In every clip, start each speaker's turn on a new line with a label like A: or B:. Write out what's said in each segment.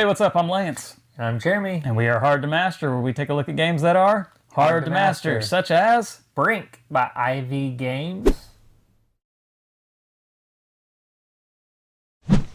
A: what's up? I'm Lance.
B: And I'm Jeremy.
A: And we are Hard to Master, where we take a look at games that are hard to master, such as
B: Brink by Ivy Games.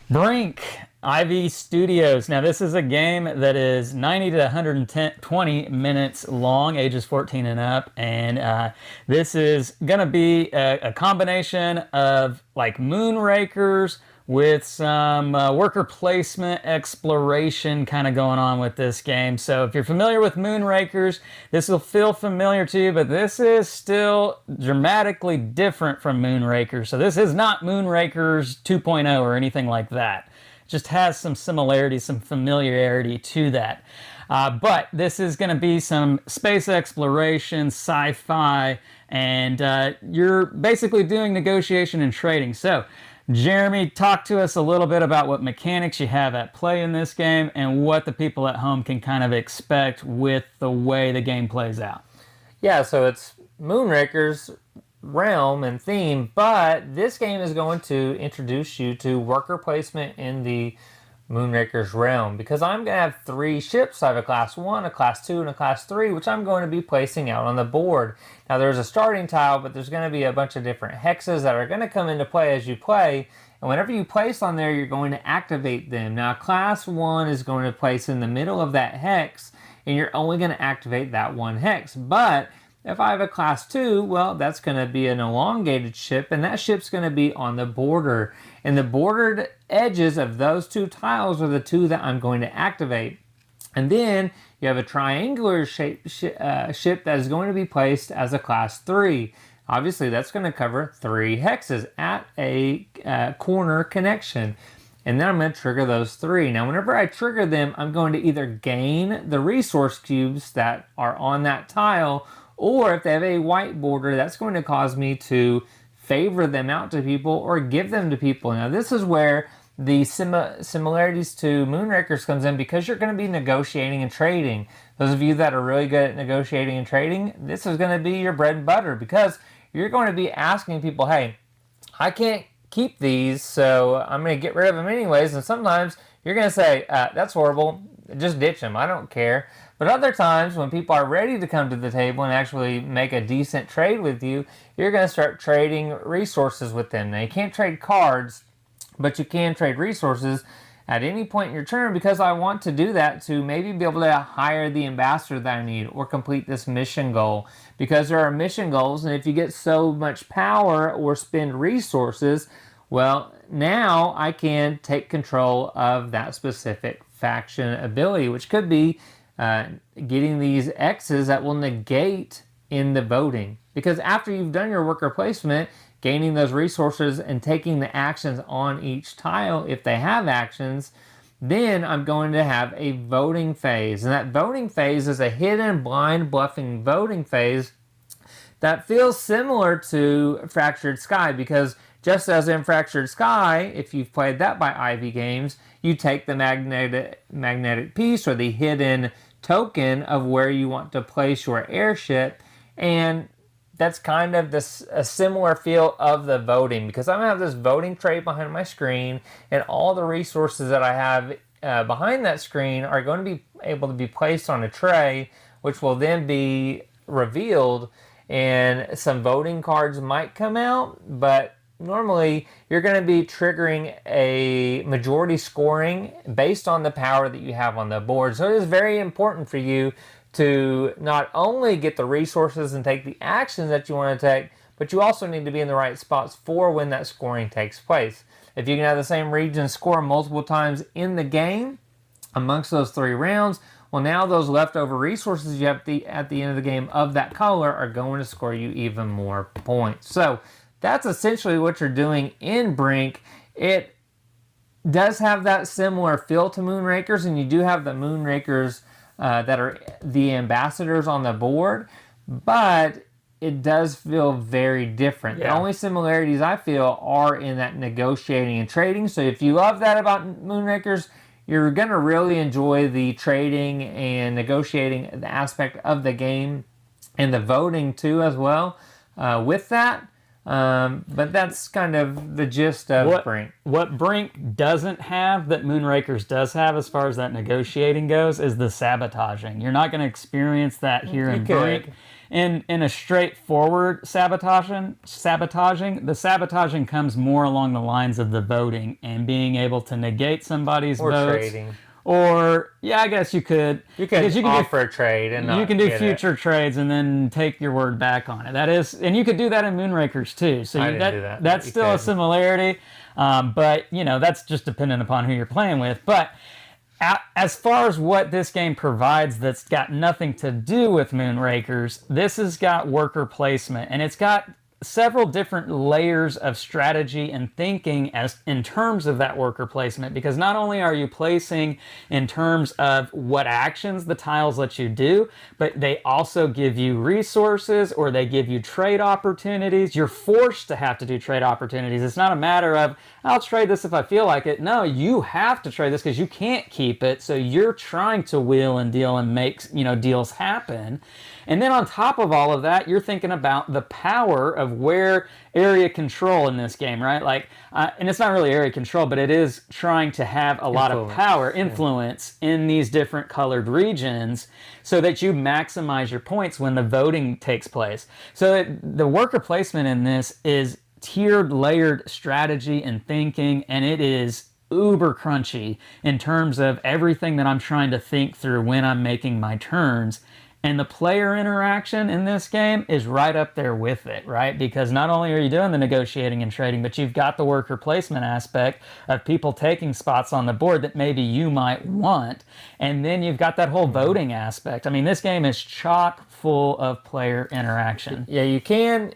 A: Brink, Ivy Studios. Now, this is a game that is 90 to 120 minutes long, ages 14 and up. And this is going to be a combination of like Moonrakers with some worker placement exploration kind of going on with this game. So if you're familiar with Moonrakers, this will feel familiar to you, but this is still dramatically different from Moonrakers. So this is not Moonrakers 2.0 or anything like that. It just has some similarities, some familiarity to that. But this is going to be some space exploration, sci-fi, and you're basically doing negotiation and trading. So Jeremy, talk to us a little bit about what mechanics you have at play in this game and what the people at home can kind of expect with the way the game plays out.
B: Yeah, so it's Moonrakers realm and theme, but this game is going to introduce you to worker placement in the Moonrakers realm, because I'm going to have 3 ships. I have a class 1, a class 2, and a class 3, which I'm going to be placing out on the board. Now there's a starting tile, but there's going to be a bunch of different hexes that are going to come into play as you play, and whenever you place on there, you're going to activate them. Now class 1 is going to place in the middle of that hex, and you're only going to activate that one hex. But if I have a class 2, well, that's going to be an elongated ship, and that ship's going to be on the border. And the bordered edges of those 2 tiles are the 2 that I'm going to activate. And then you have a triangular shaped ship that is going to be placed as a class 3. Obviously, that's going to cover 3 hexes at a corner connection. And then I'm going to trigger those 3. Now, whenever I trigger them, I'm going to either gain the resource cubes that are on that tile, or if they have a white border, that's going to cause me to favor them out to people or give them to people. Now, this is where the similarities to Moonrakers comes in, because you're going to be negotiating and trading. Those of you that are really good at negotiating and trading, this is going to be your bread and butter, because you're going to be asking people, hey, I can't keep these, so I'm going to get rid of them anyways. And sometimes you're going to say, that's horrible, just ditch them, I don't care. But other times, when people are ready to come to the table and actually make a decent trade with you, you're going to start trading resources with them. Now, you can't trade cards, but you can trade resources at any point in your turn, because I want to do that to maybe be able to hire the ambassador that I need or complete this mission goal. Because there are mission goals, and if you get so much power or spend resources, well, now I can take control of that specific faction ability, which could be getting these X's that will negate in the voting. Because after you've done your worker placement, gaining those resources and taking the actions on each tile, if they have actions, then I'm going to have a voting phase. And that voting phase is a hidden blind bluffing voting phase that feels similar to Fractured Sky, because just as in Fractured Sky, if you've played that by Ivy Games, you take the magnetic piece or the hidden token of where you want to place your airship, and that's kind of a similar feel of the voting, because I'm going to have this voting tray behind my screen, and all the resources that I have behind that screen are going to be able to be placed on a tray, which will then be revealed, and some voting cards might come out, but normally you're going to be triggering a majority scoring based on the power that you have on the board. So it is very important for you to not only get the resources and take the actions that you want to take, but you also need to be in the right spots for when that scoring takes place. If you can have the same region score multiple times in the game amongst those 3 rounds, well, now those leftover resources you have at the end of the game of that color are going to score you even more points. So that's essentially what you're doing in Brink. It does have that similar feel to Moonrakers, and you do have the Moonrakers that are the ambassadors on the board, but it does feel very different. Yeah. The only similarities I feel are in that negotiating and trading. So if you love that about Moonrakers, you're going to really enjoy the trading and negotiating aspect of the game, and the voting too as well with that. But that's kind of the gist of Brink.
A: What Brink doesn't have that Moonrakers does have as far as that negotiating goes is the sabotaging. You're not going to experience that here in Brink. In a straightforward sabotaging, the sabotaging comes more along the lines of the voting and being able to negate somebody's
B: or
A: votes.
B: Trading.
A: Or, yeah, I guess you could.
B: You can offer a trade and
A: you can do future trades and then take your word back on it. That is, and you could do that in Moonrakers too. So
B: I didn't do that.
A: That's still a similarity, but that's just dependent upon who you're playing with. But as far as what this game provides, that's got nothing to do with Moonrakers. This has got worker placement, and it's got several different layers of strategy and thinking as in terms of that worker placement, because not only are you placing in terms of what actions the tiles let you do, but they also give you resources or they give you trade opportunities. You're forced to have to do trade opportunities. It's not a matter of, I'll trade this if I feel like it. No, you have to trade this because you can't keep it. So you're trying to wheel and deal and make deals happen. And then on top of all of that, you're thinking about the power of where area control in this game, right? Like, and it's not really area control, but it is trying to have a lot of power, influence in these different colored regions so that you maximize your points when the voting takes place. So the worker placement in this is tiered, layered strategy and thinking, and it is uber crunchy in terms of everything that I'm trying to think through when I'm making my turns. And the player interaction in this game is right up there with it, right? Because not only are you doing the negotiating and trading, but you've got the worker placement aspect of people taking spots on the board that maybe you might want. And then you've got that whole voting aspect. I mean, this game is chock full of player interaction.
B: Yeah, you can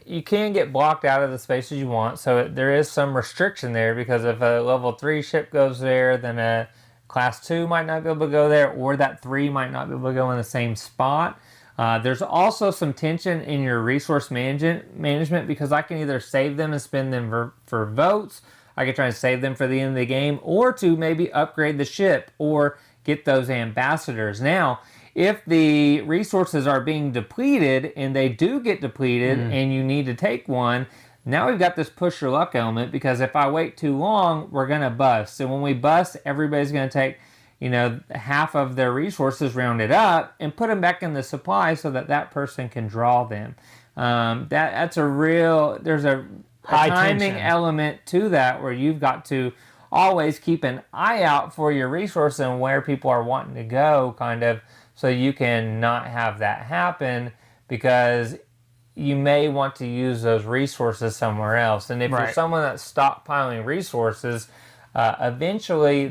B: get blocked out of the spaces you want. So there is some restriction there, because if a level 3 ship goes there, then a Class 2 might not be able to go there, or that 3 might not be able to go in the same spot. There's also some tension in your resource management, because I can either save them and spend them for votes, I can try and save them for the end of the game, or to maybe upgrade the ship or get those ambassadors. Now, if the resources are being depleted, and they do get depleted, and you need to take one, now we've got this push your luck element, because if I wait too long, we're going to bust. So when we bust, everybody's going to take, half of their resources rounded up and put them back in the supply so that person can draw them. There's a timing element to that, where you've got to always keep an eye out for your resource and where people are wanting to go, kind of, so you can not have that happen, because you may want to use those resources somewhere else. And if you're someone that's stockpiling resources, eventually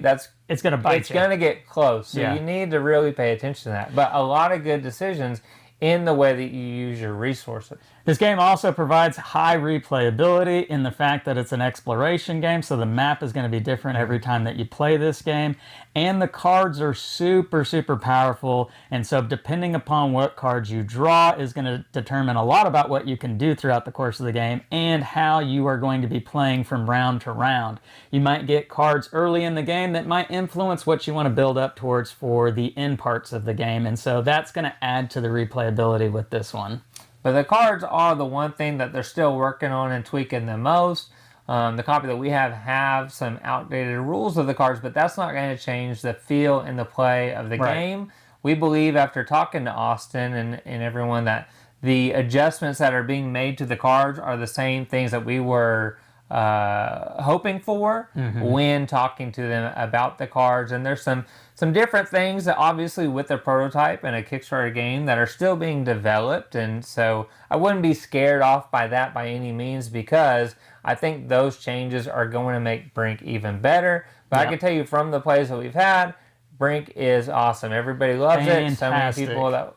B: it's going to bite you. It's going to get close. So you need to really pay attention to that. But a lot of good decisions in the way that you use your resources.
A: This game also provides high replayability in the fact that it's an exploration game, so the map is going to be different every time that you play this game. And the cards are super, super powerful, and so depending upon what cards you draw is going to determine a lot about what you can do throughout the course of the game and how you are going to be playing from round to round. You might get cards early in the game that might influence what you want to build up towards for the end parts of the game, and so that's going to add to the replayability with this one.
B: But the cards are the one thing that they're still working on and tweaking the most. The copy that we have some outdated rules of the cards, but that's not going to change the feel and the play of the game. We believe, after talking to Austin and everyone, that the adjustments that are being made to the cards are the same things that we were hoping for when talking to them about the cards. And there's some different things that, obviously, with a prototype and a Kickstarter game, that are still being developed. And so I wouldn't be scared off by that by any means, because I think those changes are going to make Brink even better. But I can tell you, from the plays that we've had, Brink is awesome. Everybody loves it. So many people that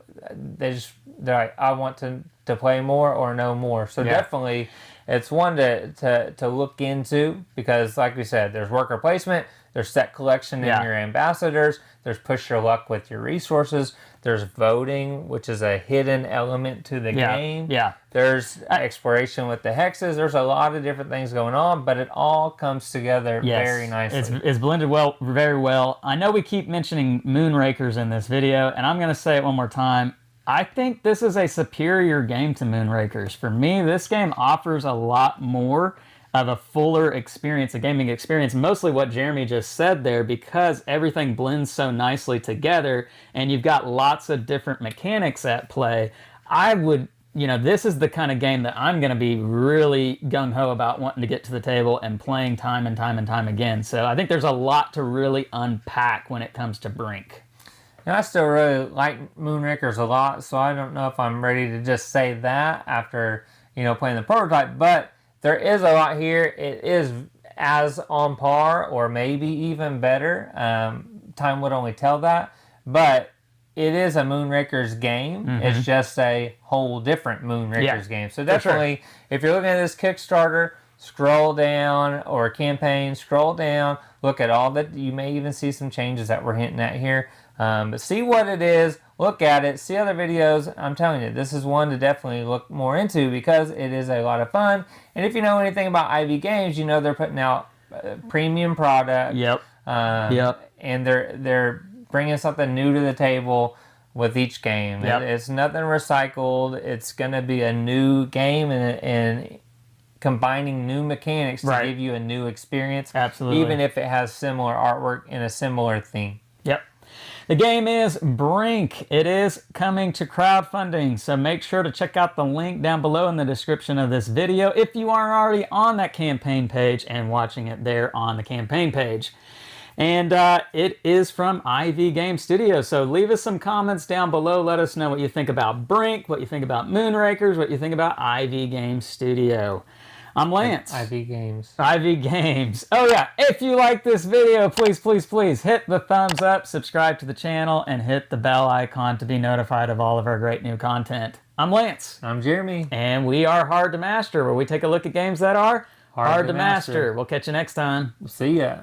B: they're like, I want to play more or know more. So definitely, it's one to look into, because, like we said, there's worker placement, there's set collection in your ambassadors, there's push your luck with your resources, there's voting, which is a hidden element to the game. There's exploration with the hexes. There's a lot of different things going on, but it all comes together very nicely.
A: It's blended very well. I know we keep mentioning Moonrakers in this video, and I'm going to say it one more time. I think this is a superior game to Moonrakers. For me, this game offers a lot more of a fuller experience, a gaming experience, mostly what Jeremy just said there, because everything blends so nicely together and you've got lots of different mechanics at play. I would, this is the kind of game that I'm going to be really gung-ho about wanting to get to the table and playing time and time and time again. So I think there's a lot to really unpack when it comes to Brink.
B: And I still really like Moonrakers a lot, so I don't know if I'm ready to just say that after, playing the prototype, but there is a lot here. It is as on par or maybe even better. Time would only tell that, but it is a Moonrakers game. Mm-hmm. It's just a whole different Moonrakers game. So definitely, if you're looking at this Kickstarter, scroll down, or campaign, scroll down, look at all that. You may even see some changes that we're hinting at here. But see what it is, look at it, see other videos. I'm telling you, this is one to definitely look more into because it is a lot of fun. And if you know anything about Ivy Games, you know they're putting out premium product.
A: Yep.
B: And they're bringing something new to the table with each game.
A: Yep.
B: It's nothing recycled. It's going to be a new game and combining new mechanics to give you a new experience.
A: Absolutely.
B: Even if it has similar artwork and a similar theme.
A: Yep. The game is Brink. It is coming to crowdfunding, so make sure to check out the link down below in the description of this video if you aren't already on that campaign page and watching it there on the campaign page. And it is from Ivy Game Studios, so leave us some comments down below. Let us know what you think about Brink, what you think about Moonrakers, what you think about Ivy Game Studio. I'm Lance.
B: Ivy Games.
A: Ivy Games. Oh yeah, if you like this video, please, please, please hit the thumbs up, subscribe to the channel, and hit the bell icon to be notified of all of our great new content. I'm Lance.
B: I'm Jeremy.
A: And we are Hard to Master, where we take a look at games that are hard to master. We'll catch you next time.
B: See ya.